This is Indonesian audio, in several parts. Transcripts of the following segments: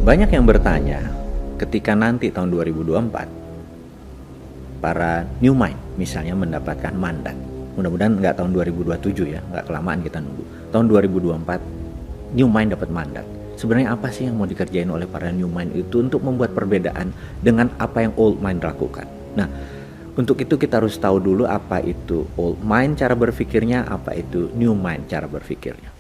Banyak yang bertanya, ketika nanti tahun 2024, para new mind misalnya mendapatkan mandat. Mudah-mudahan nggak tahun 2027 ya, nggak kelamaan kita nunggu. Tahun 2024, new mind dapat mandat. Sebenarnya apa sih yang mau dikerjain oleh para new mind itu untuk membuat perbedaan dengan apa yang old mind lakukan? Nah, untuk itu kita harus tahu dulu apa itu old mind cara berpikirnya, apa itu new mind cara berpikirnya.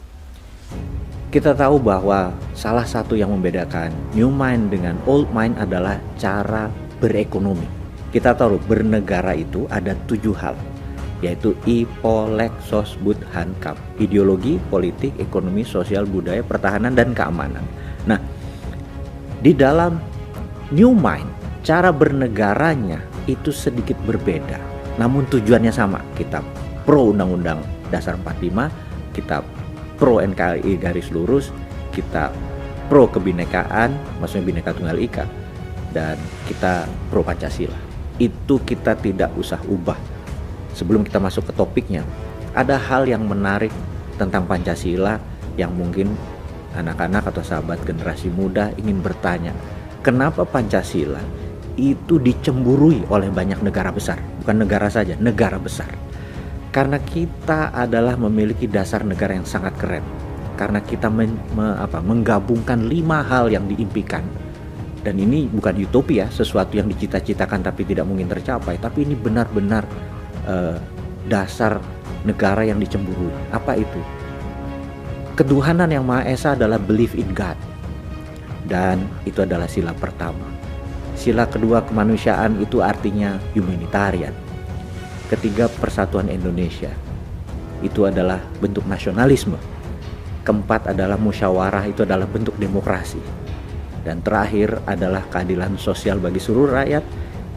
Kita tahu bahwa salah satu yang membedakan new mind dengan old mind adalah cara berekonomi. Kita tahu bernegara itu ada 7 hal, yaitu IPOLEK SOSBUD HANKAP: ideologi, politik, ekonomi, sosial, budaya, pertahanan, dan keamanan. Nah, di dalam new mind, cara bernegaranya itu sedikit berbeda, namun tujuannya sama. Kita pro Undang-Undang Dasar 45, kita pro NKRI garis lurus, kita pro kebinekaan, maksudnya Bhinneka Tunggal Ika, dan kita pro Pancasila. Itu kita tidak usah ubah. Sebelum kita masuk ke topiknya, ada hal yang menarik tentang Pancasila yang mungkin anak-anak atau sahabat generasi muda ingin bertanya, kenapa Pancasila itu dicemburui oleh banyak negara besar? Bukan negara saja, negara besar. Karena kita adalah memiliki dasar negara yang sangat keren. Karena kita menggabungkan 5 hal yang diimpikan. Dan ini bukan utopia, sesuatu yang dicita-citakan tapi tidak mungkin tercapai. Tapi ini benar-benar dasar negara yang dicemburui. Apa itu? Ketuhanan yang Maha Esa adalah belief in God. Dan itu adalah sila pertama. Sila kedua, kemanusiaan, itu artinya humanitarian. Ketiga, persatuan Indonesia, itu adalah bentuk nasionalisme. Keempat adalah musyawarah, itu adalah bentuk demokrasi. Dan terakhir adalah keadilan sosial bagi seluruh rakyat,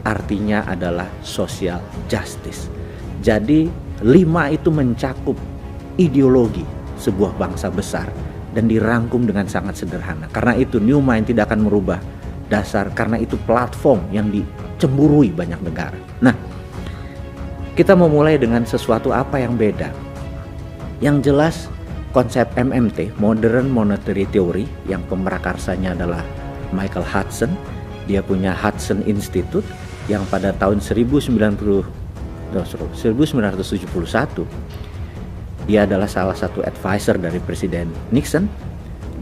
artinya adalah social justice. Jadi 5 itu mencakup ideologi sebuah bangsa besar dan dirangkum dengan sangat sederhana. Karena itu new mind tidak akan merubah dasar, karena itu platform yang dicemburui banyak negara. Nah, kita memulai dengan sesuatu apa yang beda. Yang jelas konsep MMT, Modern Monetary Theory, yang pemerakarsanya adalah Michael Hudson. Dia punya Hudson Institute yang pada tahun 1971 dia adalah salah satu advisor dari Presiden Nixon.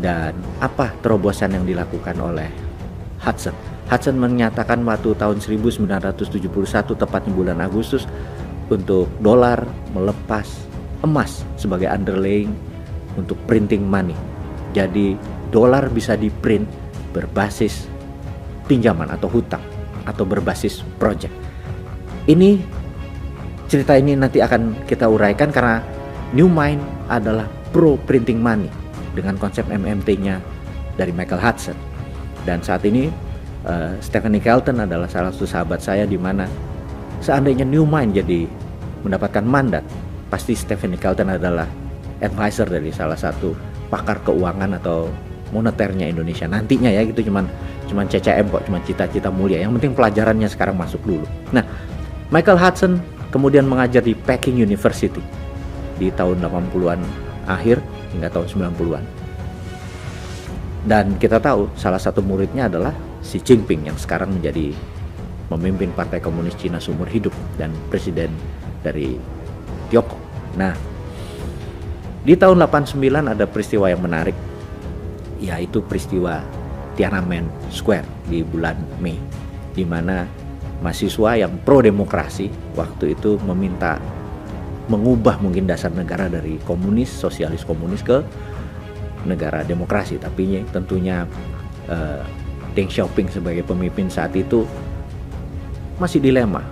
Dan apa terobosan yang dilakukan oleh Hudson? Hudson menyatakan waktu tahun 1971, tepatnya bulan Agustus, untuk dolar melepas emas sebagai underlying untuk printing money. Jadi dolar bisa di-print berbasis pinjaman atau hutang atau berbasis project. Cerita ini nanti akan kita uraikan karena new mind adalah pro printing money dengan konsep MMT-nya dari Michael Hudson. Dan saat ini Stephanie Kelton adalah salah satu sahabat saya, di mana seandainya new mind jadi mendapatkan mandat, pasti Stephanie Kelton adalah advisor dari salah satu pakar keuangan atau moneternya Indonesia nantinya ya. Gitu cuman CCM kok, cuman cita-cita mulia. Yang penting pelajarannya sekarang masuk dulu. Nah, Michael Hudson kemudian mengajar di Peking University di tahun 80-an akhir hingga tahun 90-an. Dan kita tahu salah satu muridnya adalah Xi Jinping yang sekarang menjadi memimpin Partai Komunis Cina seumur hidup dan presiden dari Tiongkok. Nah, di tahun 89 ada peristiwa yang menarik, yaitu peristiwa Tiananmen Square di bulan Mei, di mana mahasiswa yang pro demokrasi waktu itu meminta mengubah mungkin dasar negara dari komunis, sosialis komunis ke negara demokrasi. Tapi tentunya Deng Xiaoping sebagai pemimpin saat itu masih dilema,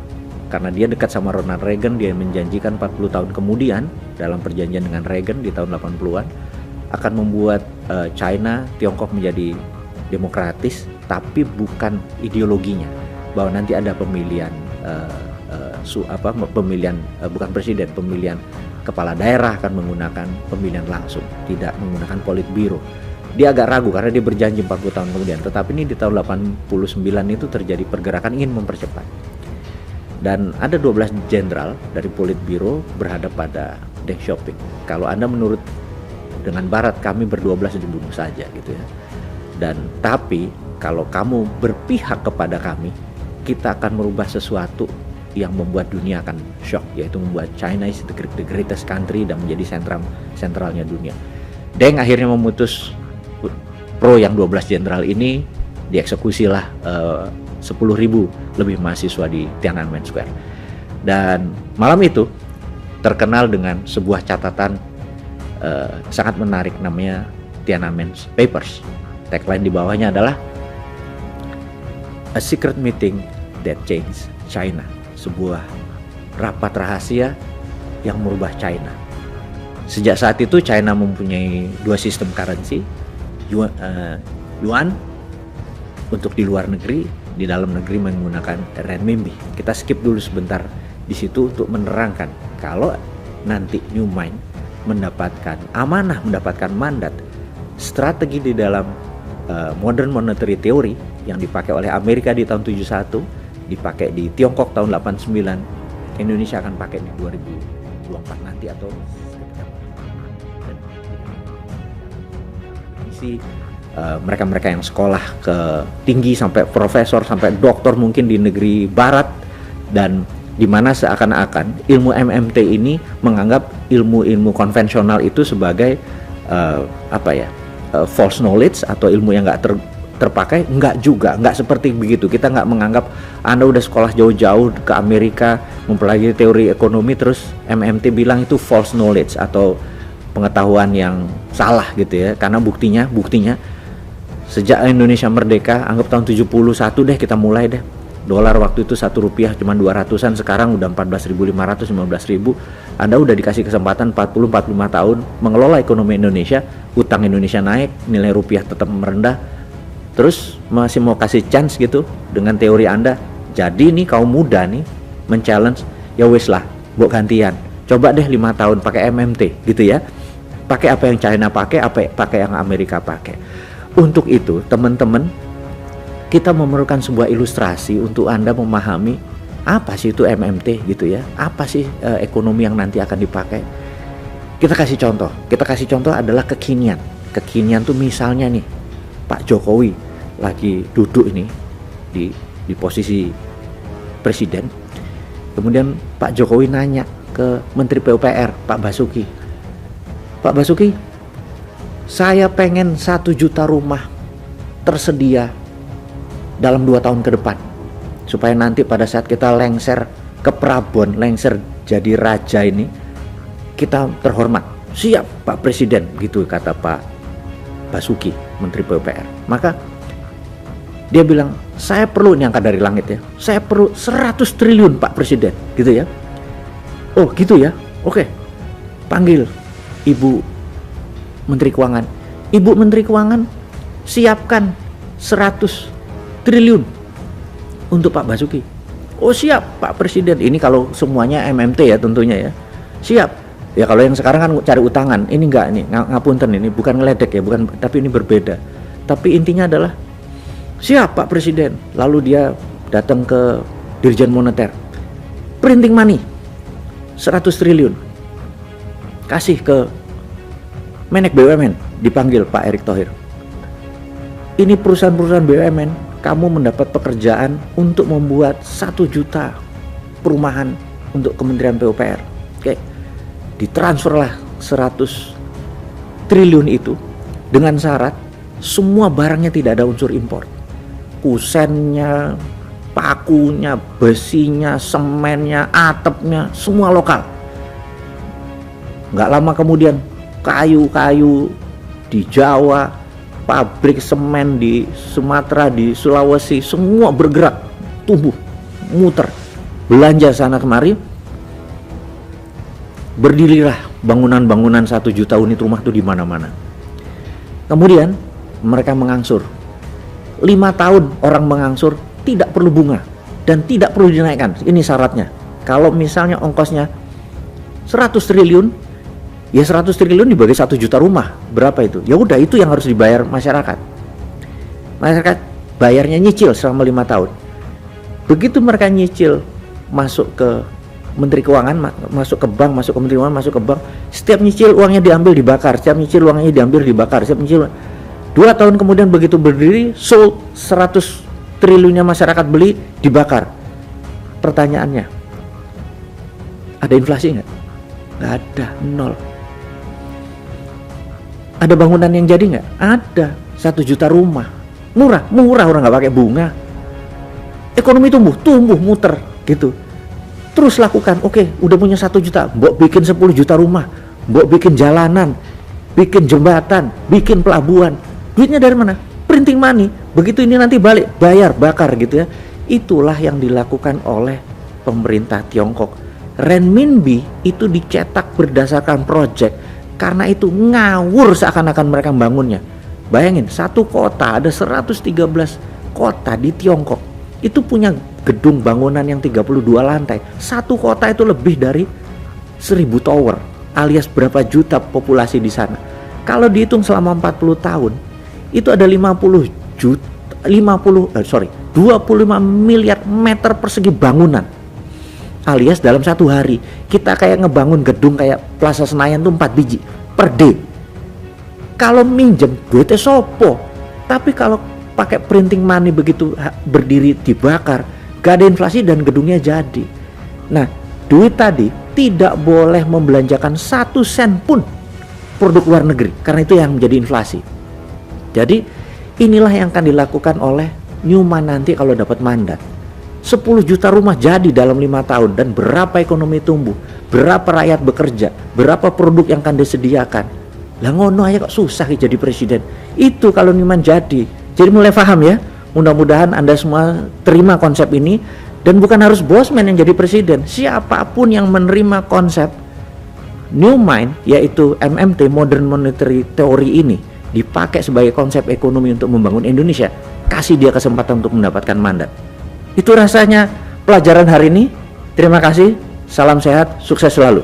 karena dia dekat sama Ronald Reagan. Dia menjanjikan 40 tahun kemudian dalam perjanjian dengan Reagan di tahun 80-an akan membuat China, Tiongkok menjadi demokratis, tapi bukan ideologinya, bahwa nanti ada pemilihan bukan presiden, pemilihan kepala daerah akan menggunakan pemilihan langsung, tidak menggunakan politbiro. Dia agak ragu karena dia berjanji 40 tahun kemudian. Tetapi ini di tahun 89 itu terjadi pergerakan ingin mempercepat. Dan ada 12 jenderal dari politbiro berhadap pada Deng Xiaoping. Kalau Anda menurut dengan Barat, kami ber-12 dibunuh saja gitu ya. Dan tapi kalau kamu berpihak kepada kami, kita akan merubah sesuatu yang membuat dunia akan shock, yaitu membuat China is the greatest country dan menjadi sentralnya dunia. Deng akhirnya memutus pro yang 12 jenderal ini, dieksekusilah 10.000 lebih mahasiswa di Tiananmen Square. Dan malam itu terkenal dengan sebuah catatan sangat menarik, namanya Tiananmen Papers. Tagline di bawahnya adalah A Secret Meeting That Changed China, sebuah rapat rahasia yang merubah China. Sejak saat itu China mempunyai dua sistem currency, yuan untuk di luar negeri, di dalam negeri menggunakan renminbi. Kita skip dulu sebentar di situ untuk menerangkan kalau nanti New Mind mendapatkan amanah, mendapatkan mandat, strategi di dalam modern monetary theory yang dipakai oleh Amerika di tahun 71, dipakai di Tiongkok tahun 89, Indonesia akan pakai di 2024 nanti atau isi mereka-mereka yang sekolah ke tinggi sampai profesor sampai doktor mungkin di negeri barat, dan di mana seakan-akan ilmu MMT ini menganggap ilmu-ilmu konvensional itu sebagai false knowledge atau ilmu yang nggak terpakai. Nggak juga, nggak seperti begitu. Kita nggak menganggap Anda udah sekolah jauh-jauh ke Amerika mempelajari teori ekonomi terus MMT bilang itu false knowledge atau pengetahuan yang salah gitu ya. Karena buktinya sejak Indonesia merdeka, anggap tahun 71 deh kita mulai deh. Dolar waktu itu 1 rupiah cuma 200-an, sekarang udah 14.500, 15.000. Anda udah dikasih kesempatan 40-45 tahun mengelola ekonomi Indonesia, utang Indonesia naik, nilai rupiah tetap merendah. Terus masih mau kasih chance gitu dengan teori Anda. Jadi nih kaum muda nih men-challenge, ya wes lah, buat gantian. Coba deh 5 tahun pakai MMT gitu ya. Pakai apa yang China pakai, pakai yang Amerika pakai. Untuk itu, teman-teman, kita memerlukan sebuah ilustrasi untuk Anda memahami apa sih itu MMT gitu ya. Apa sih ekonomi yang nanti akan dipakai. Kita kasih contoh adalah kekinian. Kekinian tuh misalnya nih, Pak Jokowi lagi duduk ini di posisi presiden. Kemudian Pak Jokowi nanya ke Menteri PUPR, Pak Basuki. Pak Basuki, saya pengen 1 juta rumah tersedia dalam 2 tahun ke depan, supaya nanti pada saat kita lengser ke Prabon, lengser jadi raja ini, kita terhormat. Siap Pak Presiden, gitu kata Pak Basuki, Menteri PUPR. Maka dia bilang, saya perlu, ini angka dari langit ya, saya perlu 100 triliun Pak Presiden, gitu ya. Oh gitu ya, oke. Panggil Ibu Menteri Keuangan. Ibu Menteri Keuangan, siapkan 100 triliun untuk Pak Basuki. Oh siap Pak Presiden. Ini kalau semuanya MMT ya tentunya ya. Siap. Ya kalau yang sekarang kan cari utangan. Ini enggak, ini ngapunten, ini bukan ngeledek ya, bukan, tapi ini berbeda. Tapi intinya adalah siap Pak Presiden. Lalu dia datang ke Dirjen Moneter. Printing money 100 triliun. Kasih ke Menek BUMN, dipanggil Pak Erick Thohir. Ini perusahaan-perusahaan BUMN, kamu mendapat pekerjaan untuk membuat 1 juta perumahan untuk Kementerian PUPR. Oke, ditransferlah 100 triliun itu dengan syarat semua barangnya tidak ada unsur impor. Kusennya, pakunya, besinya, semennya, atapnya, semua lokal. Nggak lama kemudian kayu-kayu di Jawa, pabrik semen di Sumatera, di Sulawesi, semua bergerak, tumbuh, muter, belanja sana kemari. Berdirilah bangunan-bangunan 1 juta unit rumah itu di mana-mana. Kemudian mereka mengangsur. 5 tahun orang mengangsur, tidak perlu bunga dan tidak perlu dinaikkan. Ini syaratnya. Kalau misalnya ongkosnya 100 triliun, ya 100 triliun dibagi 1 juta rumah, berapa itu? Ya udah, itu yang harus dibayar masyarakat. Masyarakat bayarnya nyicil selama 5 tahun. Begitu mereka nyicil, masuk ke Menteri Keuangan, masuk ke bank, masuk ke Menteri Keuangan, masuk ke bank, setiap nyicil uangnya diambil dibakar, setiap nyicil uangnya diambil dibakar, setiap nyicil 2 2 tahun kemudian begitu berdiri, sold 100 triliunnya masyarakat beli, dibakar. Pertanyaannya, ada inflasi nggak? Nggak ada, nol. Ada bangunan yang jadi nggak? Ada, 1 juta rumah. Murah orang nggak pakai bunga. Ekonomi tumbuh muter gitu. Terus lakukan, oke, udah punya 1 juta, mbok bikin 10 juta rumah, mbok bikin jalanan, bikin jembatan, bikin pelabuhan. Duitnya dari mana? Printing money. Begitu ini nanti balik, bayar, bakar gitu ya. Itulah yang dilakukan oleh pemerintah Tiongkok. Renminbi itu dicetak berdasarkan project. Karena itu ngawur seakan-akan mereka membangunnya. Bayangin, satu kota, ada 113 kota di Tiongkok. Itu punya gedung bangunan yang 32 lantai. Satu kota itu lebih dari 1000 tower, alias berapa juta populasi di sana. Kalau dihitung selama 40 tahun, itu ada 25 miliar meter persegi bangunan. Alias dalam 1 hari kita kayak ngebangun gedung kayak Plaza Senayan tuh 4 biji per day. Kalau minjem duitnya sopo. Tapi kalau pakai printing money begitu berdiri dibakar, gak ada inflasi dan gedungnya jadi. Nah, duit tadi tidak boleh membelanjakan 1 sen pun produk luar negeri, karena itu yang menjadi inflasi. Jadi inilah yang akan dilakukan oleh Newman nanti kalau dapat mandat. 10 juta rumah jadi dalam 5 tahun, dan berapa ekonomi tumbuh, berapa rakyat bekerja, berapa produk yang akan disediakan. Lah ngono aja kok susah jadi presiden. Itu kalau Newman jadi. Jadi mulai paham ya. Mudah-mudahan Anda semua terima konsep ini, dan bukan harus Bosman yang jadi presiden. Siapapun yang menerima konsep Newman, yaitu MMT, Modern Monetary Theory ini, dipakai sebagai konsep ekonomi untuk membangun Indonesia, kasih dia kesempatan untuk mendapatkan mandat. Itu rasanya pelajaran hari ini. Terima kasih, salam sehat, sukses selalu.